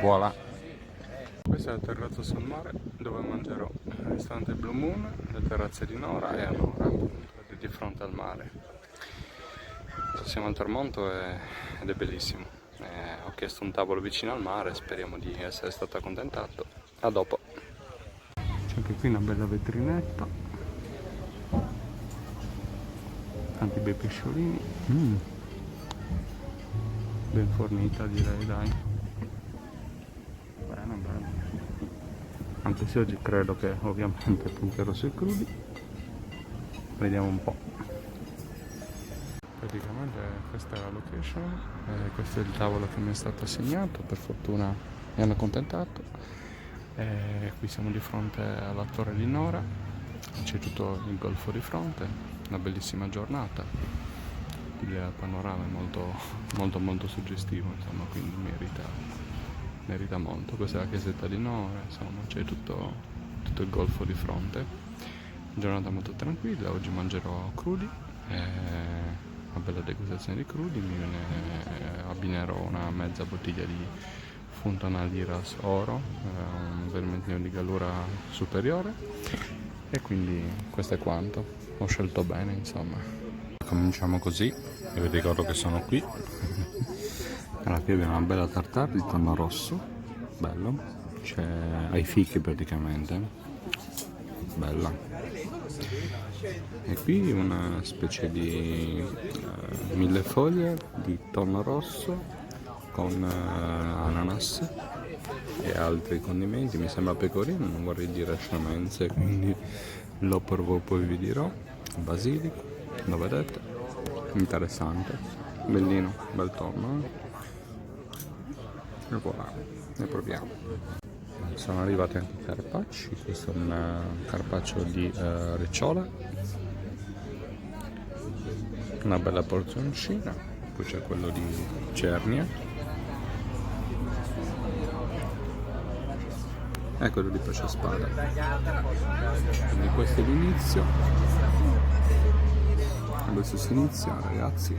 Voilà. Questa è la terrazza sul mare dove mangerò. Il ristorante Blue Moon, le terrazze di Nora e a Nora, di fronte al mare. Siamo al tramonto ed è bellissimo. Ho chiesto un tavolo vicino al mare, speriamo di essere stato accontentato. A dopo. C'è anche qui una bella vetrinetta, tanti bei pesciolini, ben fornita direi, dai. Bene, bene. Anche se oggi credo che ovviamente punterò sui crudi. Vediamo un po'. Praticamente questa è la location, questo è il tavolo che mi è stato assegnato, per fortuna mi hanno accontentato. Qui siamo di fronte alla torre di Nora, c'è tutto il golfo di fronte, una bellissima giornata, il panorama è molto suggestivo, insomma, quindi merita molto. Questa è la chiesetta di Nora, insomma, c'è tutto il golfo di fronte. Giornata molto tranquilla, oggi mangerò crudi, una bella degustazione di crudi, abbinerò una mezza bottiglia di Fontana Liras Oro, un vermentino di gallura superiore, e quindi questo è quanto. Ho scelto bene, insomma. Cominciamo così, io vi ricordo che sono qui. Allora, qui abbiamo una bella tartare di tonno rosso, bello, c'è ai fichi praticamente, bella. E qui una specie di millefoglie di tonno rosso con ananas e altri condimenti, mi sembra pecorino, non vorrei dire scemenze, quindi lo provo, poi vi dirò. Basilico, lo vedete? Interessante, bellino, bel tonno, e voilà, ne proviamo. Sono arrivati anche i carpacci, questo è un carpaccio di ricciola, una bella porzioncina, poi c'è quello di cernia e quello di pesce spada. Quindi questo è l'inizio, adesso si inizia, ragazzi.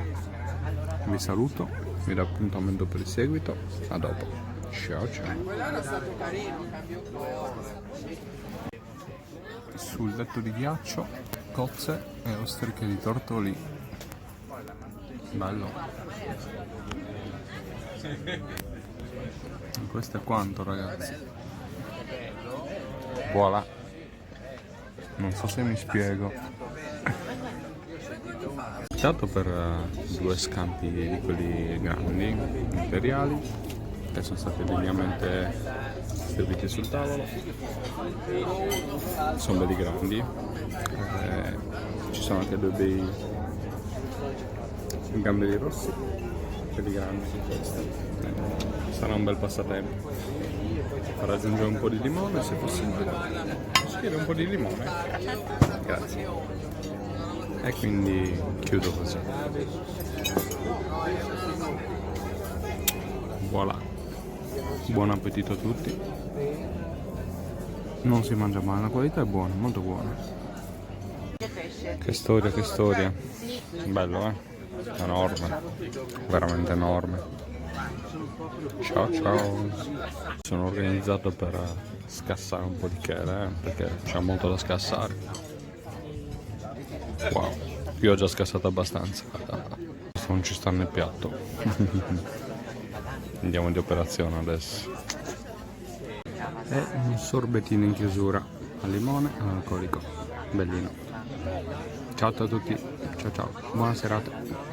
Vi saluto, vi do appuntamento per il seguito, a dopo. Ciao ciao. Sul letto di ghiaccio, cozze e ostriche di tortolì. Bello. E questo è quanto, ragazzi. Voilà. Non so se mi spiego. Ho optato per due scampi di quelli grandi, imperiali, che sono stati degnamente serviti sul tavolo. Sono belli grandi, ci sono anche due bei gamberi rossi, belli grandi su questi. Sarà un bel passatempo. Farò aggiungere un po' di limone se possibile. Sì, un po' di limone, grazie. E quindi chiudo così. Voilà. Buon appetito a tutti. Non si mangia male, la qualità è buona, molto buona. Che storia, che storia. Bello, enorme, veramente enorme. Ciao ciao. Sono organizzato per scassare un po' di chele, perché c'è molto da scassare. Wow, io ho già scassato abbastanza. Non ci sta nel piatto. Andiamo di operazione adesso. E un sorbettino in chiusura al limone e all'alcolico, bellino. Ciao a tutti, ciao ciao, buona serata.